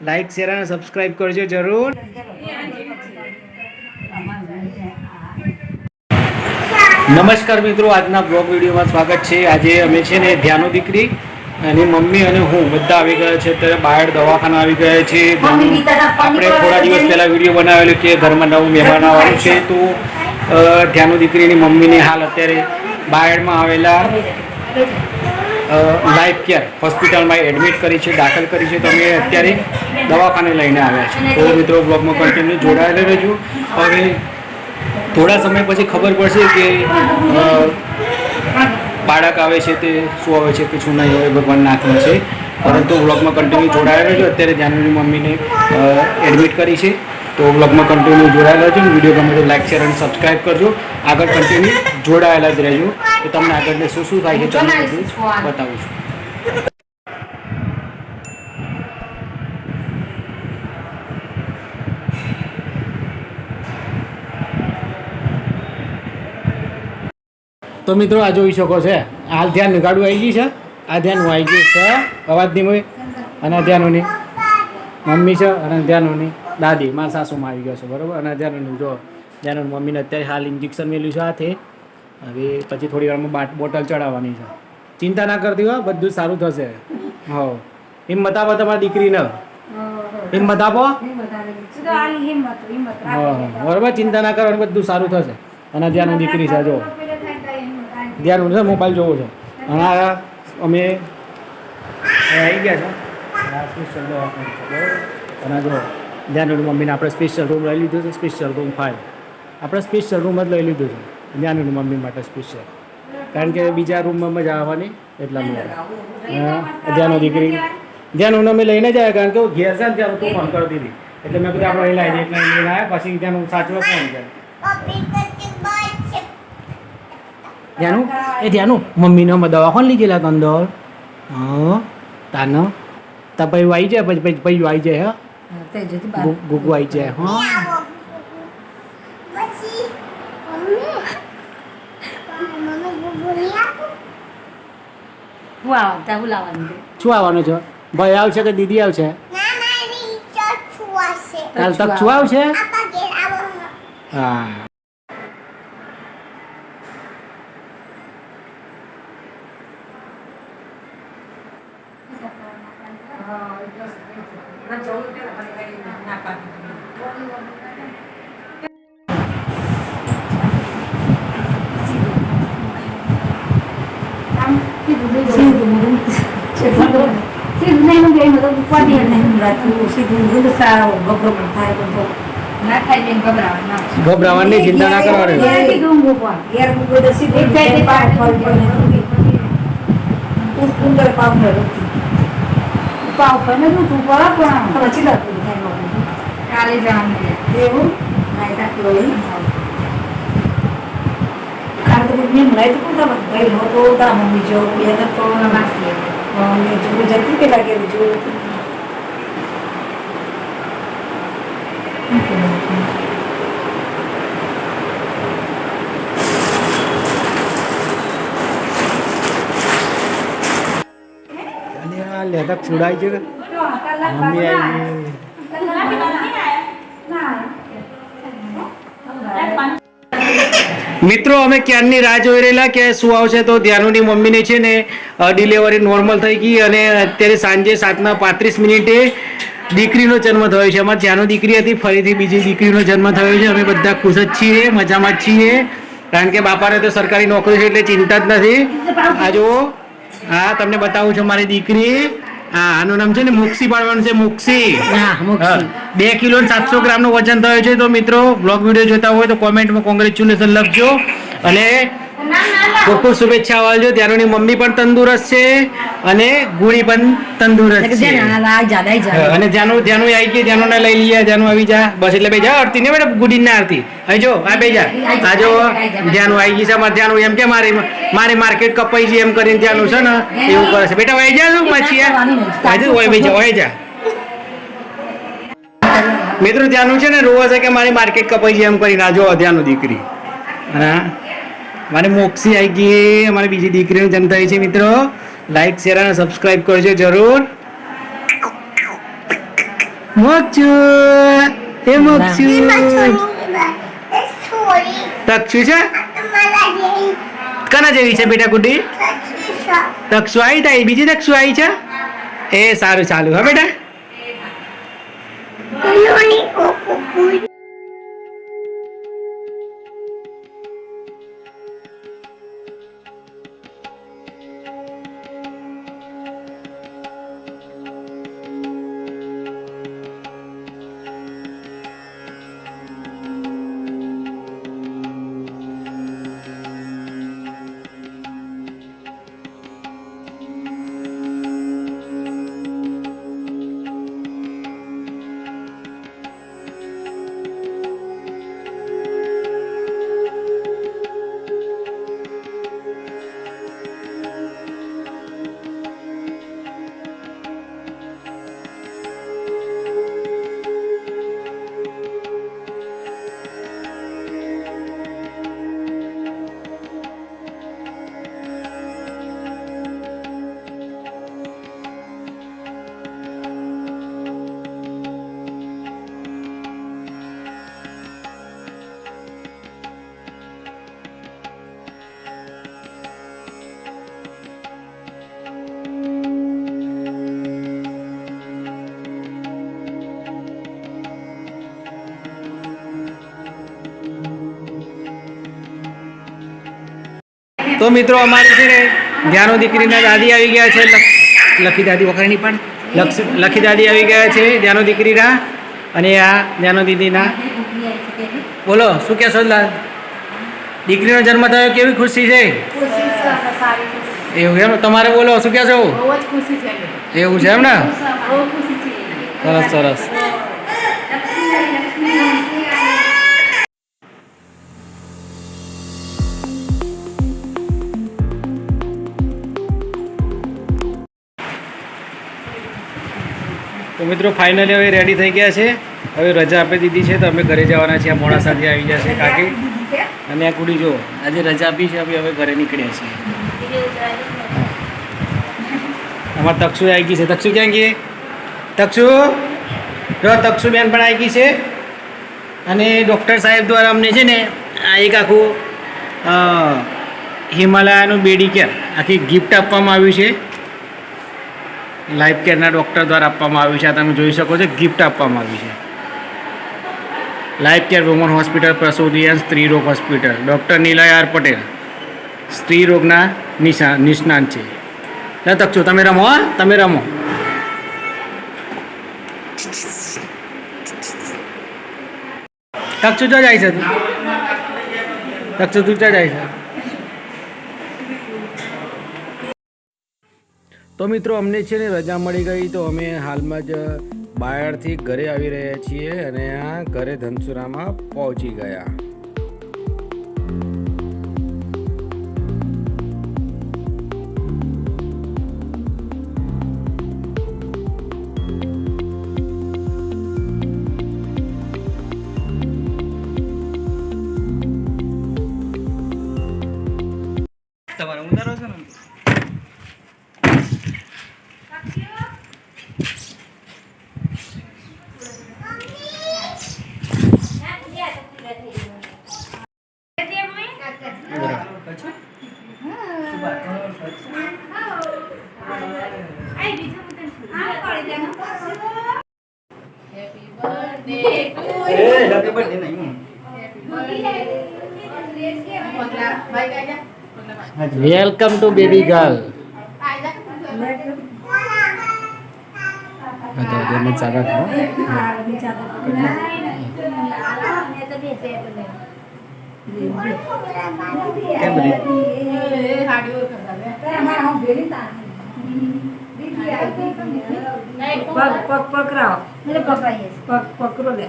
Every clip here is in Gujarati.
લાઈક શેર અને સબસ્ક્રાઇબ કરજો જરૂર. નમસ્કાર મિત્રો, આજના બ્લોગ વિડીયોમાં સ્વાગત છે. આજે અમે છે ને ધ્યાનો દીકરી અને મમ્મી અને હું બધા આવી ગયા છે. અત્યારે બહાર દવાખાના આવી ગયા છે. આપણે થોડા દિવસ પહેલાં વિડીયો બનાવેલો કે ઘરમાં નવું મહેમાન આવવાનું છે, તો ધ્યાનો દીકરીની મમ્મીની હાલ અત્યારે બાયડમાં આવેલા લાઈફ કેર હોસ્પિટલમાં એડમિટ કરી છે, દાખલ કરી છે. તો અમે અત્યારે દવાખાને લઈને આવ્યા છીએ. તો મિત્રો બ્લોગમાં કન્ટિન્યુ જોડાયેલા રહેજો. હવે થોડા સમય પછી ખબર પડશે કે બાળક આવે છે તે શું આવે છે કે શું નહીં હોય, ભગવાનના હાથમાં છે. પરંતુ બ્લોગમાં કન્ટિન્યુ જોડાયેલા રહેજો. અત્યારે જાનવીની મમ્મીને એડમિટ કરી છે, તો બ્લોગમાં કન્ટિન્યુ જોડાયેલા રહેજો. વિડીયો ગમે તો લાઈક શેર અને સબસ્ક્રાઈબ કરજો. આગળ કન્ટિન્યુ જોડાયેલા જ રહેજો. તો તમને આગળ શું શું થાય છે તમને બધું બતાવું છું. તો મિત્રો આ જોઈ શકો છે, હાલ ધ્યાન ગાડું આવી ગઈ છે. આ ધ્યાન આવી ગયું છે અવાજની હોય, અને ધ્યાનોની મમ્મી છે અને ધ્યાનોની દાદી મારા સાસુમાં આવી ગયો છે, બરાબર. અને ધ્યાનોની જો ધ્યાનોની મમ્મીને અત્યારે હાલ ઇન્જેક્શન મેળ્યું છે હાથે. હવે પછી થોડી વારમાં બોટલ ચડાવવાની છે. ચિંતા ના કરતી હોય, બધું સારું થશે. હા, હિંમત આપો તમારી દીકરીને, હિંમત આપો. હા, બરાબર, ચિંતા ના કરવાની, બધું સારું થશે. અને ધ્યાનની દીકરી છે, જો ધ્યાન છે, મોબાઈલ જોવો છે. અને અમે આવી ગયા છે સ્પેશિયલ દવાખાનું છે, બરાબર. અને જો ધ્યાનની મમ્મીને આપણે સ્પેશિયલ રૂમ લઈ લીધું છે, સ્પેશિયલ રૂમ 5. આપણે સ્પેશિયલ રૂમ જ લઈ લીધું છે ધ્યાનની મમ્મી માટે સ્પેશિયલ, કારણ કે બીજા રૂમમાં મજા આવવાની એટલા માટે. ધ્યાનો દીકરી ધ્યાન અમે લઈને જાય, કારણ કે ઘેર છે ને ત્યાં તું ફોન કરતી હતી, એટલે મેં કીધું આપણે લઈને એટલે લઈને આવ્યા. પછી ધ્યાન સાચવા ફોન કરે ધ્યાનું. એ ધ્યાનું મમ્મીને દવાખાને લઈ ગયેલા અંદર. હા, તાનો તા પછી આવી જાય, પછી આવી જાય. હા, ગુગુ આવી જાય. હા, શું આવવાનું છે? ભાઈ આવશે કે દીદી આવશે? કાલ તક શું આવશે? હા, ગભરાવાની ચિંતા ના કરવાની. લેતા છોડાય છે મમ્મી આવી. મિત્રો અમે ક્યારની રાહ જોઈ રહેલા કે શું આવશે. તો ધ્યાનુની મમ્મીને છે ને ડિલિવરી નોર્મલ થઈ ગઈ, અને અત્યારે સાંજે 7:35 દીકરીનો જન્મ થયો છે. અમારે ધ્યાનો દીકરી હતી, ફરીથી બીજી દીકરીનો જન્મ થયો છે. અમે બધા ખુશ જ છીએ, મજામાં જ છીએ, કારણ કે બાપાને તો સરકારી નોકરી છે એટલે ચિંતા જ નથી. આ જુઓ, હા તમને બતાવું છું મારી દીકરી. હા, આનું નામ છે ને મુક્ષી પાડવાનું છે. મુક્ષી 2 કિલો 700 ગ્રામનું વજન થયું છે. તો મિત્રો બ્લોગ વિડીયો જોતા હોય તો કોમેન્ટમાં કોંગ્રેચ્યુલેશન લખજો અને ખૂબ ખૂબ શુભેચ્છા આવજો. ધ્યાનની મમ્મી પણ તંદુરસ્ત છે અને ગુણી પણ તંદુરસ્ત છે. અને ધ્યાનું આવી ગઈ, ધ્યાનોને લઈ લઈએ. ધ્યાનું આવી જા, બસ એટલે બે જા. આરતી ને બેટા, ગુડી ના આરતી અહીં જો. આ બે જા, આ જો ધ્યાનું આવી ગઈ છે. અમારે ધ્યાનું એમ કે મારી માર્કેટ કપાઈ છે એમ કરીને ધ્યાનું છે ને એવું કરે છે. બેટા વહી જા, પછી હોય બે જા, હોય જા. મિત્રો ધ્યાનું છે ને રોવા છે કે મારી માર્કેટ કપાઈ છે એમ કરીને. આ જો ધ્યાનું દીકરી. હા, મારી મોક્ષી આવી ગઈ, અમારી બીજી દીકરીનો જન્મ થયો છે મિત્રો. લાઈક શેર અને સબસ્ક્રાઇબ કરજો જરૂર. મોક્ષુ એ મોક્ષુ તક્ષુ છે કના જેવી છે બેટા ગુડી? તક્ષુ આવી તાઈ બીજી તક્ષુ આવી છે. એ સારું ચાલુ હા બેટા. તો મિત્રો અમારી છે ને ધ્યાનો દીકરીના દાદી આવી ગયા છે. લખી દાદી વખરાની પણ લખી દાદી આવી ગયા છે ધ્યાનો દીકરીના. અને આ ધ્યાનો દીદીના. બોલો શું કહેશો? દીકરીનો જન્મ થયો કેવી ખુશી છે? એવું એમ તમારે બોલો શું કહેશો? એવું છે એમ ને? સરસ સરસ. તો મિત્રો ફાઇનલી હવે રેડી થઈ ગયા છે. હવે રજા આપી દીધી છે તો અમે ઘરે જવાના છીએ. મોડા સાથે આવી જશે કાકી અને આ કુડી જો આજે રજા આપી છે. હવે ઘરે નીકળ્યા છીએ. અમારે તક્ષુ આવી ગઈ છે. તક્ષુ ક્યાં ગઈ? તક્ષુ જો તક્ષુ બેન પણ આવી ગઈ છે. અને ડૉક્ટર સાહેબ દ્વારા અમને છે ને આ એક આખું હિમાલયાનું બેડી કેર આખી ગિફ્ટ આપવામાં આવ્યું છે. લાઈફ કેરના ડૉક્ટર દ્વારા આપવામાં આવ્યું છે. આ તમે જોઈ શકો છો ગિફ્ટ આપવામાં આવ્યું છે. લાઈફ કેર વુમન હોસ્પિટલ પ્રસૂતિ એન્ડ સ્ત્રી રોગ hospital doctor Nilay R Patel સ્ત્રી રોગના નિષ્ણાત છે. તક્ષુ તમે રમો હા તમે રમો. તક્ષુ જો જાય છે તક્ષુ તું ક્યાં જાય છે? તો મિત્રો અમને છે ને રજા મળી ગઈ તો અમે હાલમાં જ બહારથી ઘરે આવી રહ્યા છીએ અને આ ઘરે ધનસુરામાં પહોંચી ગયા. તમારે ઉતારો છો ને? Welcome to baby girl. પકડો લે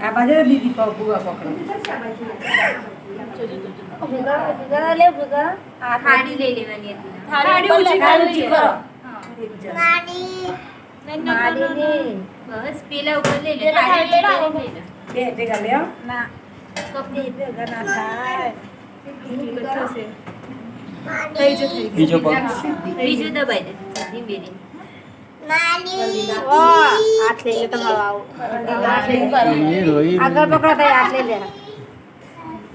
આ બાજુ દીદી પકડો થાળી લઈ લેવાની હતી. થાળી ઊંચી કરો. બસ પેલા ઉપર લઈ લે. બે ભેગા લે ના બીજો પગ બીજું દબાઈ દે ધીમે ધીમે હાથ લઈ લે તમારો એ રોઈ આગળ પકડો તો હાથ લઈ લે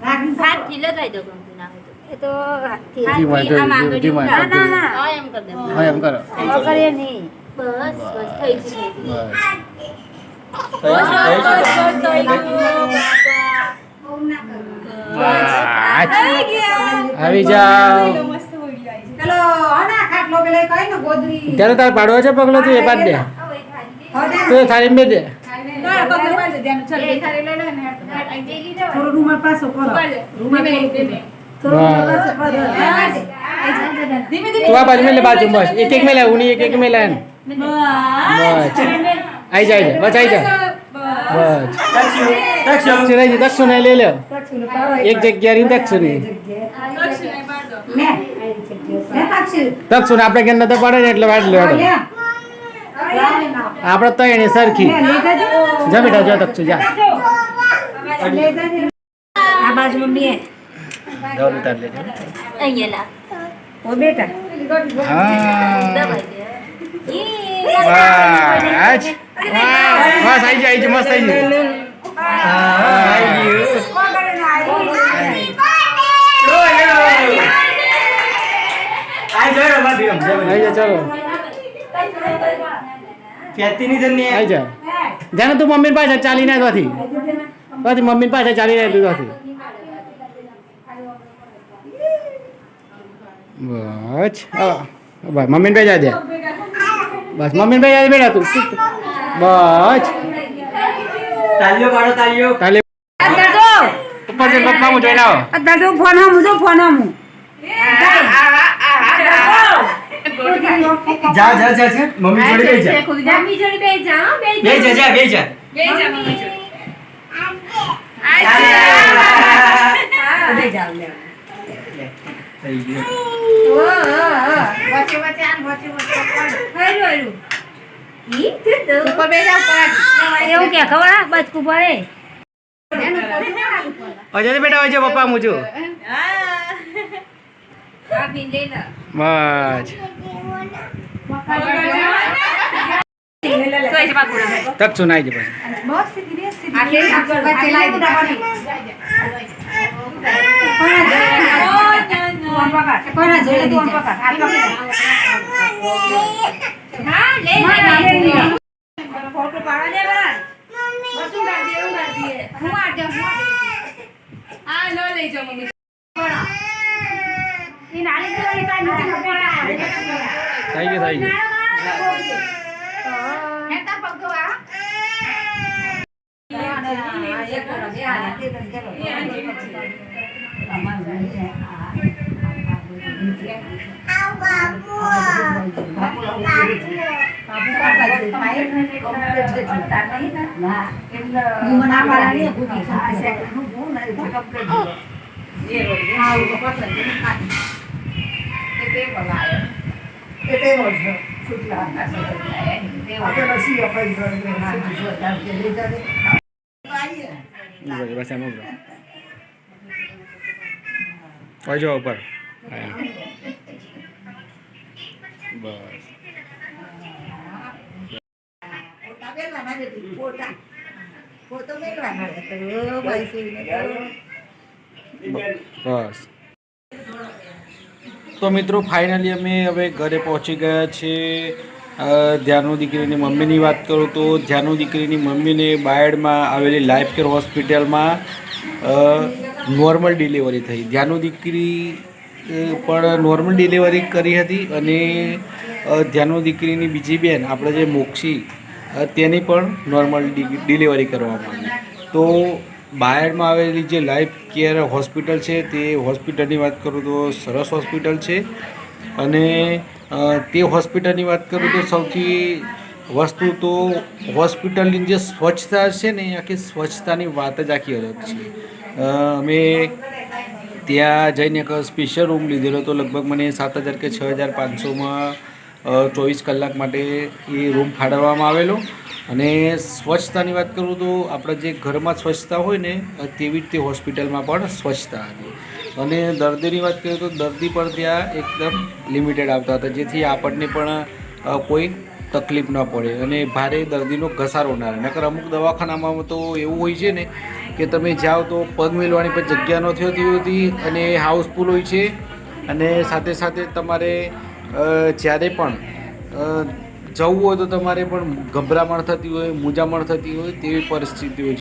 હાથથી લગાઈ દો કંકુ નાખે તો એ તો હાથથી હાથથી આમ આગળ ધીમા ના ના ના હા એમ કર દે હા એમ કરો એમાં કરીએ નહીં બસ બસ થઈ ગયું બસ આવી જાઓ ત્યારે તારે પાડવા છે પગલો તું એ પાડ દે તું થાળી બે દે તું આ બાજુ में ले बाजू बस एक एक में ले उन्हीं एक एक में ले बस आई जाए बस आई जाए बस दक्षिण ले ले एक जग्या रही दक्षिण દક્ષિણ આપણે કે નતો પડે ને એટલે વાટ લેવાડો આપણે તો એની સરખી જા બેટા જો દક્ષિણ જા આ બાજુ મમ્મી દોડ ઉતાર લેજો અહીંયા ઓ બેટા હા દબાઈ દે બસ બસ આવી જાય મસ્ત આવી જાય આવી જા જાને તું મમ્મી પાસે ચાલી ના તોથી મમ્મી પાસે ચાલી ના તું તોથી બસ બસ મમ્મી પાસે જા દે બસ મમ્મી પાસે જા બેટા તું બસ તાલીઓ પાડો તાલીઓ તાલી અંદર તો ઉપર જે પપ્પા હું જોઈને આવો અંદર તો ફોન હમું જો ફોન હમું જા જા જા જા મમ્મી જોડે બેસ જા મમ્મી જોડે બેસ જા હો, બેસ બેસ જા જા બેસ જા મમ્મી જોડે ઉડે જાવ લે થઈ ગયું વચ્ચે વચ્ચે આન વચ્ચે વચ્ચે હારું હારું ઈ તો ઉપર બે જાવ પર એવું કે ખબર આ બચકું પડે અજય બેટા અજય પપ્પા મુજો આ બિન લે ના બસ સોય પાકુડા તક સુનાઈ જ પછી આટલે વચ્ચે લાઈ દે કોના જોડે તું આમ પકડ આ પકડ હા લે લે ફોટો પાડવા દે બસ બધું ગાડી એવું ગાડી હું આડે આ લો લઈ જાઓ મમ્મી ઈ નાની તો ઈ કાઈ નથી પકડા થઈ ગયું હેતા પકડો આ બસ એમ જો ઉપર બસ બસ તો મિત્રો ફાઇનલી અમે હવે ઘરે પહોંચી ગયા છીએ ધ્યાનુ દીકરીની મમ્મીની વાત કરું તો ધ્યાનુ દીકરીની મમ્મીને બાયડમાં આવેલી લાઈફ કેર હોસ્પિટલમાં નોર્મલ ડિલિવરી થઈ. ધ્યાનુ દીકરી પણ નોર્મલ ડિલિવરી કરી હતી અને ધ્યાનુ દીકરીની બીજી બેન આપણે જે મોક્ષી તેની પણ નોર્મલ ડિલિવરી કરવામાં આવી. તો બાયડમાં આવેલી જે લાઈફ કેર હોસ્પિટલ છે તે હોસ્પિટલની વાત કરું તો સરસ હોસ્પિટલ છે અને તે હોસ્પિટલની વાત કરું તો સૌથી વસ્તુ તો હોસ્પિટલની જે સ્વચ્છતા છે ને આખી સ્વચ્છતાની વાત જ આખી અલગ છે. અમે ત્યાં જઈને એક સ્પેશિયલ રૂમ લીધેલો તો લગભગ મને 7,000 કે 6,500માં 24 કલાક માટે એ રૂમ ફાળવવામાં આવેલો અને સ્વચ્છતાની વાત કરું તો આપણે જે ઘરમાં સ્વચ્છતા હોય ને તેવી જ તે હોસ્પિટલમાં પણ સ્વચ્છતા હતી. અને દર્દીની વાત કરીએ તો દર્દી પણ ત્યાં એકદમ લિમિટેડ આવતા હતા, જેથી આપણને પણ કોઈ તકલીફ ન પડે અને ભારે દર્દીનો ઘસારો ના રહે. નકર અમુક દવાખાનામાં તો એવું હોય છે ને કે તમે જાઓ તો પગ મેલવાની પણ જગ્યા નથી હોતી અને હાઉસફુલ હોય છે. અને સાથે સાથે તમારે જ્યારે પણ જવું હોય તો તમારે પણ ગભરામણ થતી હોય, મૂંઝામણ થતી હોય તેવી પરિસ્થિતિ હોય છે.